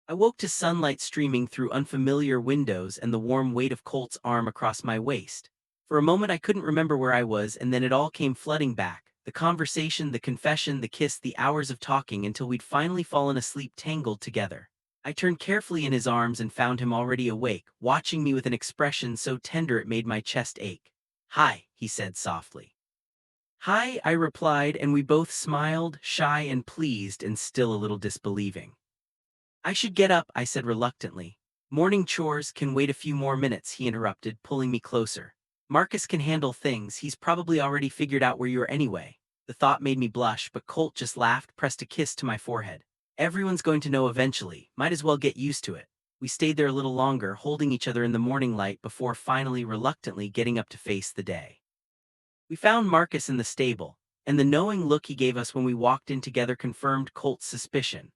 I woke to sunlight streaming through unfamiliar windows and the warm weight of Colt's arm across my waist. For a moment I couldn't remember where I was, and then it all came flooding back. The conversation, the confession, the kiss, the hours of talking until we'd finally fallen asleep tangled together. I turned carefully in his arms and found him already awake, watching me with an expression so tender it made my chest ache. "Hi," he said softly. "Hi," I replied, and we both smiled, shy and pleased and still a little disbelieving. "I should get up," I said reluctantly. "Morning chores can wait a few more minutes," he interrupted, pulling me closer. "Marcus can handle things, he's probably already figured out where you are anyway." The thought made me blush, but Colt just laughed, pressed a kiss to my forehead. "Everyone's going to know eventually, might as well get used to it." We stayed there a little longer, holding each other in the morning light before finally reluctantly getting up to face the day. We found Marcus in the stable, and the knowing look he gave us when we walked in together confirmed Colt's suspicion.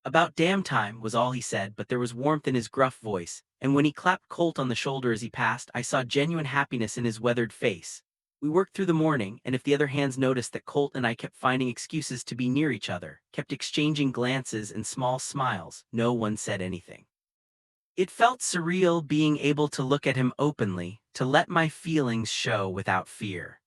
"About damn time," was all he said, but there was warmth in his gruff voice, and when he clapped Colt on the shoulder as he passed, I saw genuine happiness in his weathered face. We worked through the morning, and if the other hands noticed that Colt and I kept finding excuses to be near each other, kept exchanging glances and small smiles, no one said anything. It felt surreal being able to look at him openly, to let my feelings show without fear.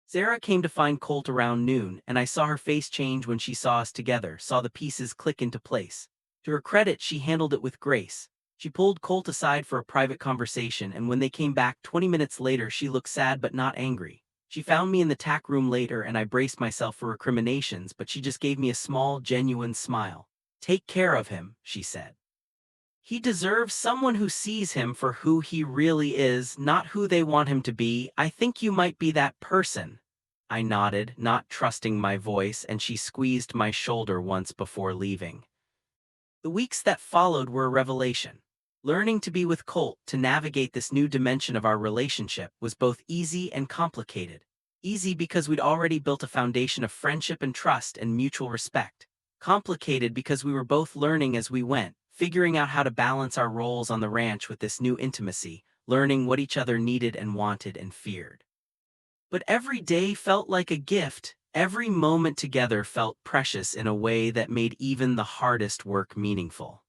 Sarah came to find Colt around noon, and I saw her face change when she saw us together, saw the pieces click into place. To her credit, she handled it with grace. She pulled Colt aside for a private conversation, and when they came back 20 minutes later, she looked sad but not angry. She found me in the tack room later, and I braced myself for recriminations, but she just gave me a small, genuine smile. "Take care of him," she said. "He deserves someone who sees him for who he really is, not who they want him to be. I think you might be that person." I nodded, not trusting my voice, and she squeezed my shoulder once before leaving. The weeks that followed were a revelation. Learning to be with Colt, to navigate this new dimension of our relationship, was both easy and complicated. Easy because we'd already built a foundation of friendship and trust and mutual respect. Complicated because we were both learning as we went, figuring out how to balance our roles on the ranch with this new intimacy, learning what each other needed and wanted and feared. But every day felt like a gift. Every moment together felt precious in a way that made even the hardest work meaningful.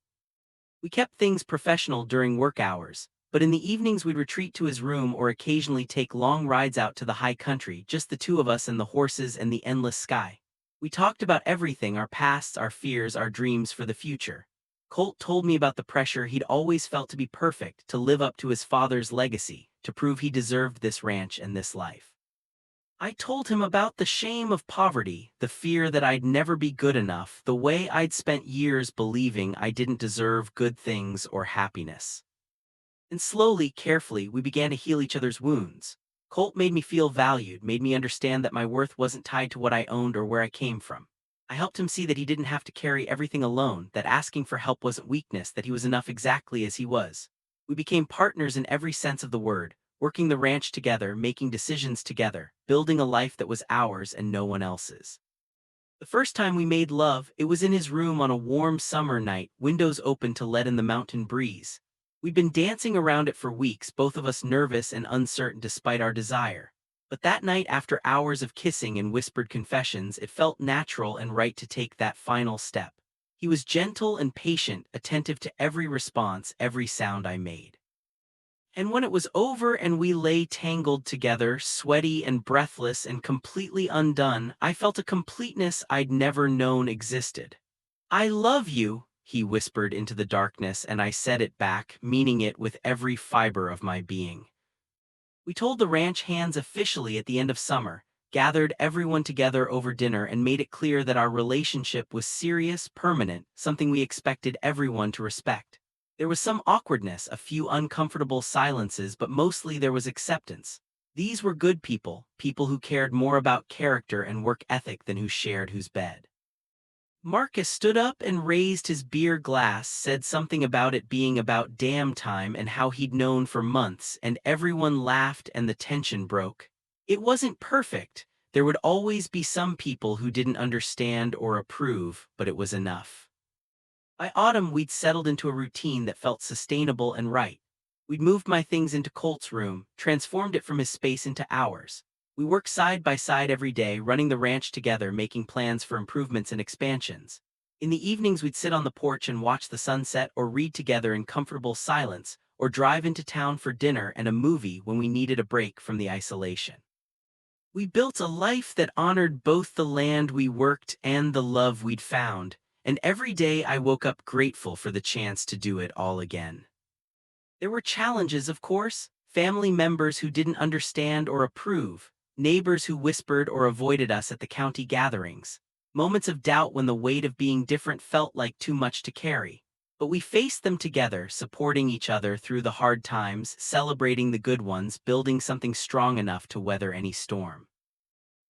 We kept things professional during work hours, but in the evenings we'd retreat to his room or occasionally take long rides out to the high country, just the two of us and the horses and the endless sky. We talked about everything, our pasts, our fears, our dreams for the future. Colt told me about the pressure he'd always felt to be perfect, to live up to his father's legacy, to prove he deserved this ranch and this life. I told him about the shame of poverty, the fear that I'd never be good enough, the way I'd spent years believing I didn't deserve good things or happiness. And slowly, carefully, we began to heal each other's wounds. Colt made me feel valued, made me understand that my worth wasn't tied to what I owned or where I came from. I helped him see that he didn't have to carry everything alone, that asking for help wasn't weakness, that he was enough exactly as he was. We became partners in every sense of the word, working the ranch together, making decisions together, building a life that was ours and no one else's. The first time we made love, it was in his room on a warm summer night, windows open to let in the mountain breeze. We'd been dancing around it for weeks, both of us nervous and uncertain despite our desire. But that night, after hours of kissing and whispered confessions, it felt natural and right to take that final step. He was gentle and patient, attentive to every response, every sound I made. And when it was over and we lay tangled together, sweaty and breathless and completely undone, I felt a completeness I'd never known existed. "I love you," he whispered into the darkness, and I said it back, meaning it with every fiber of my being. We told the ranch hands officially at the end of summer, gathered everyone together over dinner, and made it clear that our relationship was serious, permanent, something we expected everyone to respect. There was some awkwardness, a few uncomfortable silences, but mostly there was acceptance. These were good people, people who cared more about character and work ethic than who shared whose bed. Marcus stood up and raised his beer glass, said something about it being about damn time and how he'd known for months, and everyone laughed and the tension broke. It wasn't perfect. There would always be some people who didn't understand or approve, but it was enough. By autumn, we'd settled into a routine that felt sustainable and right. We'd moved my things into Colt's room, transformed it from his space into ours. We worked side by side every day, running the ranch together, making plans for improvements and expansions. In the evenings, we'd sit on the porch and watch the sunset or read together in comfortable silence, or drive into town for dinner and a movie when we needed a break from the isolation. We built a life that honored both the land we worked and the love we'd found, and every day I woke up grateful for the chance to do it all again. There were challenges, of course, family members who didn't understand or approve, neighbors who whispered or avoided us at the county gatherings, moments of doubt when the weight of being different felt like too much to carry. But we faced them together, supporting each other through the hard times, celebrating the good ones, building something strong enough to weather any storm.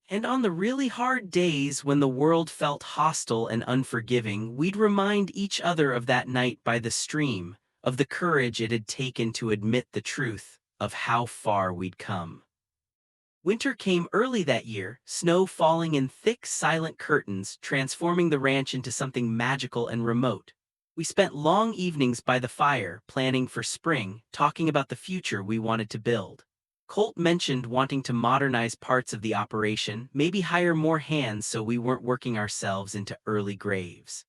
And on the really hard days when the world felt hostile and unforgiving, we'd remind each other of that night by the stream, of the courage it had taken to admit the truth, of how far we'd come. Winter came early that year, snow falling in thick, silent curtains, transforming the ranch into something magical and remote. We spent long evenings by the fire, planning for spring, talking about the future we wanted to build. Colt mentioned wanting to modernize parts of the operation, maybe hire more hands so we weren't working ourselves into early graves.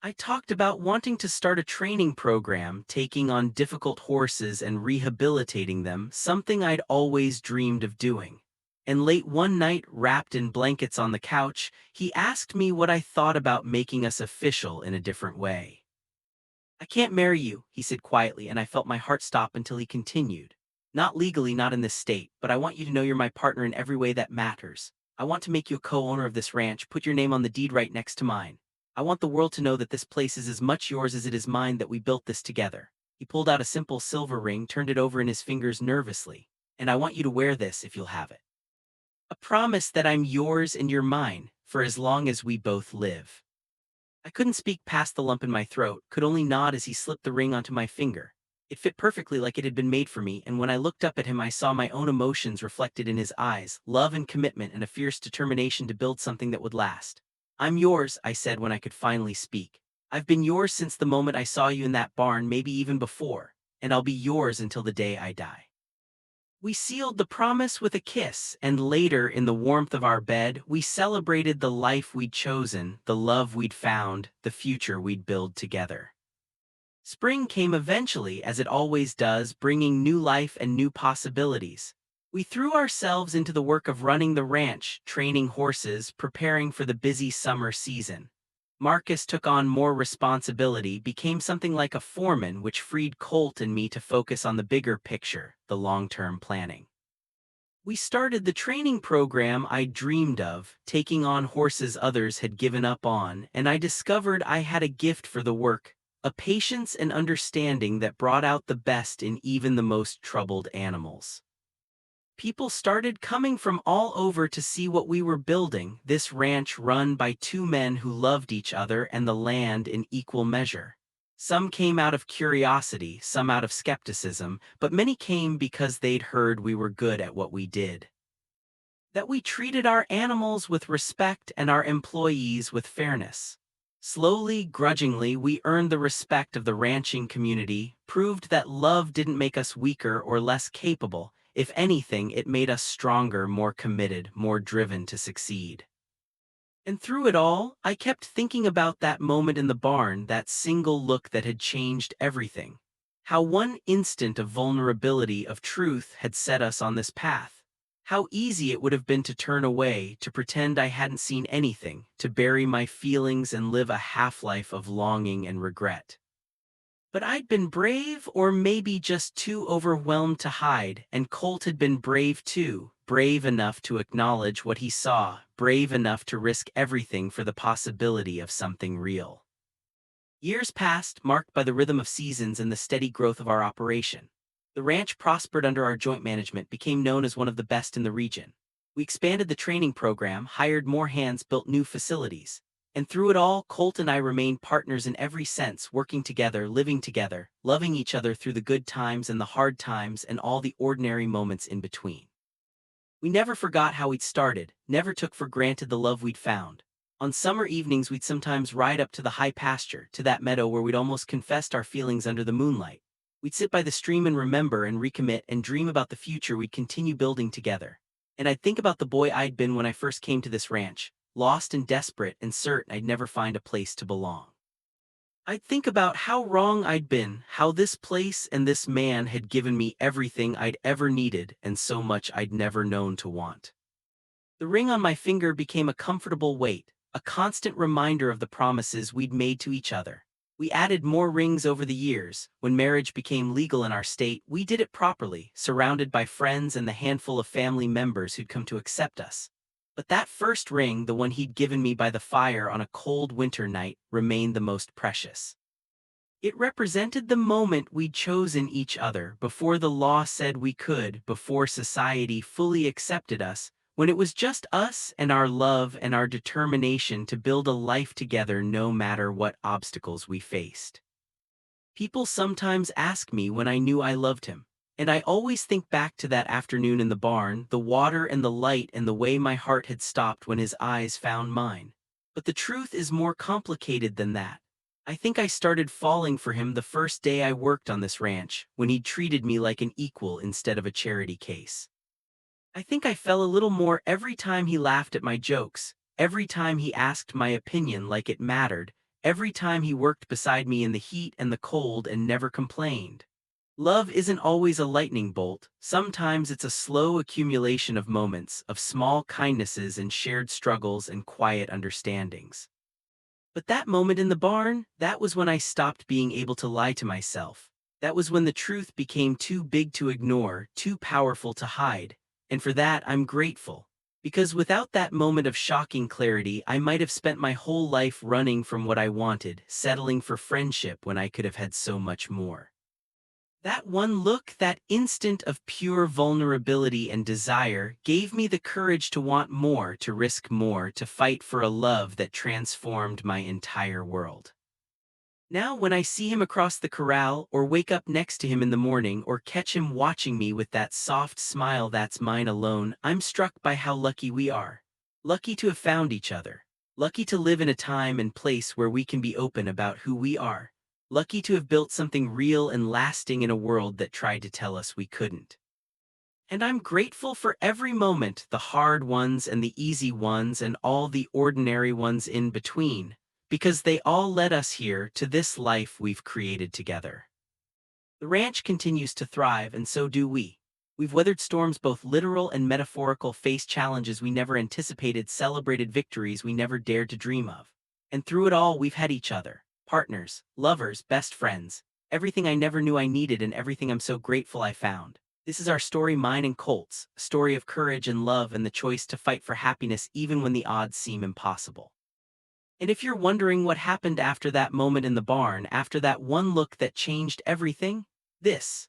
I talked about wanting to start a training program, taking on difficult horses and rehabilitating them, something I'd always dreamed of doing. And late one night, wrapped in blankets on the couch, he asked me what I thought about making us official in a different way. "I can't marry you," he said quietly, and I felt my heart stop until he continued. "Not legally, not in this state, but I want you to know you're my partner in every way that matters. I want to make you a co-owner of this ranch, put your name on the deed right next to mine. I want the world to know that this place is as much yours as it is mine, that we built this together." He pulled out a simple silver ring, turned it over in his fingers nervously. "And I want you to wear this if you'll have it. A promise that I'm yours and you're mine, for as long as we both live." I couldn't speak past the lump in my throat, could only nod as he slipped the ring onto my finger. It fit perfectly, like it had been made for me, and when I looked up at him I saw my own emotions reflected in his eyes, love and commitment and a fierce determination to build something that would last. "I'm yours," I said when I could finally speak. "I've been yours since the moment I saw you in that barn, maybe even before, and I'll be yours until the day I die." We sealed the promise with a kiss, and later, in the warmth of our bed, we celebrated the life we'd chosen, the love we'd found, the future we'd build together. Spring came eventually, as it always does, bringing new life and new possibilities. We threw ourselves into the work of running the ranch, training horses, preparing for the busy summer season. Marcus took on more responsibility, became something like a foreman, which freed Colt and me to focus on the bigger picture, the long-term planning. We started the training program I dreamed of, taking on horses others had given up on, and I discovered I had a gift for the work, a patience and understanding that brought out the best in even the most troubled animals. People started coming from all over to see what we were building, this ranch run by two men who loved each other and the land in equal measure. Some came out of curiosity, some out of skepticism, but many came because they'd heard we were good at what we did. That we treated our animals with respect and our employees with fairness. Slowly, grudgingly, we earned the respect of the ranching community, proved that love didn't make us weaker or less capable. If anything, it made us stronger, more committed, more driven to succeed. And through it all, I kept thinking about that moment in the barn, that single look that had changed everything. How one instant of vulnerability, of truth, had set us on this path. How easy it would have been to turn away, to pretend I hadn't seen anything, to bury my feelings and live a half-life of longing and regret. But I'd been brave, or maybe just too overwhelmed to hide, and Colt had been brave too, brave enough to acknowledge what he saw, brave enough to risk everything for the possibility of something real. Years passed, marked by the rhythm of seasons and the steady growth of our operation. The ranch prospered under our joint management, became known as one of the best in the region. We expanded the training program, hired more hands, built new facilities. And through it all, Colt and I remained partners in every sense, working together, living together, loving each other through the good times and the hard times and all the ordinary moments in between. We never forgot how we'd started, never took for granted the love we'd found. On summer evenings we'd sometimes ride up to the high pasture, to that meadow where we'd almost confessed our feelings under the moonlight. We'd sit by the stream and remember and recommit and dream about the future we'd continue building together. And I'd think about the boy I'd been when I first came to this ranch, lost and desperate and certain I'd never find a place to belong. I'd think about how wrong I'd been, how this place and this man had given me everything I'd ever needed and so much I'd never known to want. The ring on my finger became a comfortable weight, a constant reminder of the promises we'd made to each other. We added more rings over the years. When marriage became legal in our state, we did it properly, surrounded by friends and the handful of family members who'd come to accept us. But that first ring, the one he'd given me by the fire on a cold winter night, remained the most precious. It represented the moment we'd chosen each other, before the law said we could, before society fully accepted us, when it was just us and our love and our determination to build a life together no matter what obstacles we faced. People sometimes ask me when I knew I loved him. And I always think back to that afternoon in the barn, the water and the light and the way my heart had stopped when his eyes found mine. But the truth is more complicated than that. I think I started falling for him the first day I worked on this ranch, when he treated me like an equal instead of a charity case. I think I fell a little more every time he laughed at my jokes, every time he asked my opinion like it mattered, every time he worked beside me in the heat and the cold and never complained. Love isn't always a lightning bolt. Sometimes it's a slow accumulation of moments, of small kindnesses and shared struggles and quiet understandings. But that moment in the barn, that was when I stopped being able to lie to myself. That was when the truth became too big to ignore, too powerful to hide. And for that, I'm grateful. Because without that moment of shocking clarity, I might have spent my whole life running from what I wanted, settling for friendship when I could have had so much more. That one look, that instant of pure vulnerability and desire, gave me the courage to want more, to risk more, to fight for a love that transformed my entire world. Now when I see him across the corral, or wake up next to him in the morning, or catch him watching me with that soft smile that's mine alone, I'm struck by how lucky we are. Lucky to have found each other. Lucky to live in a time and place where we can be open about who we are. Lucky to have built something real and lasting in a world that tried to tell us we couldn't. And I'm grateful for every moment, the hard ones and the easy ones and all the ordinary ones in between, because they all led us here to this life we've created together. The ranch continues to thrive, and so do we. We've weathered storms both literal and metaphorical, faced challenges we never anticipated, celebrated victories we never dared to dream of. And through it all, we've had each other. Partners, lovers, best friends, everything I never knew I needed and everything I'm so grateful I found. This is our story, mine and Colt's, a story of courage and love and the choice to fight for happiness even when the odds seem impossible. And if you're wondering what happened after that moment in the barn, after that one look that changed everything, this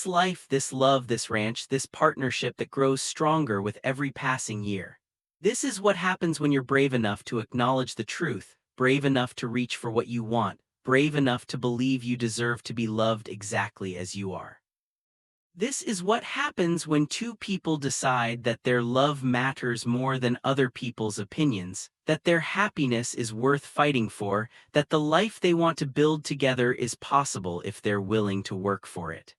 life, this love, this ranch, this partnership that grows stronger with every passing year. This is what happens when you're brave enough to acknowledge the truth, brave enough to reach for what you want, brave enough to believe you deserve to be loved exactly as you are. This is what happens when two people decide that their love matters more than other people's opinions, that their happiness is worth fighting for, that the life they want to build together is possible if they're willing to work for it.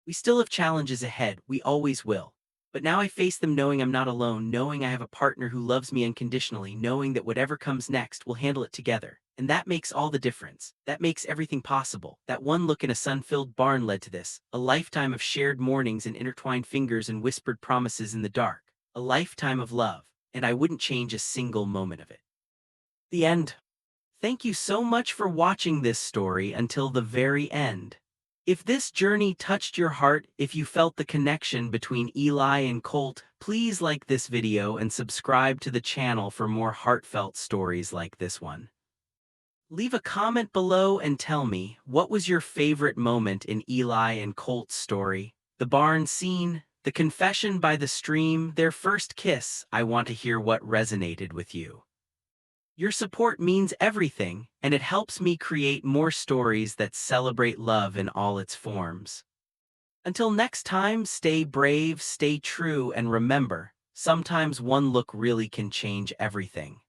We still have challenges ahead, we always will. But now I face them knowing I'm not alone, knowing I have a partner who loves me unconditionally, knowing that whatever comes next, we'll handle it together. And that makes all the difference. That makes everything possible. That one look in a sun-filled barn led to this. A lifetime of shared mornings and intertwined fingers and whispered promises in the dark. A lifetime of love. And I wouldn't change a single moment of it. The end. Thank you so much for watching this story until the very end. If this journey touched your heart, if you felt the connection between Eli and Colt, please like this video and subscribe to the channel for more heartfelt stories like this one. Leave a comment below and tell me, what was your favorite moment in Eli and Colt's story? The barn scene, the confession by the stream, their first kiss? I want to hear what resonated with you. Your support means everything, and it helps me create more stories that celebrate love in all its forms. Until next time, stay brave, stay true, and remember, sometimes one look really can change everything.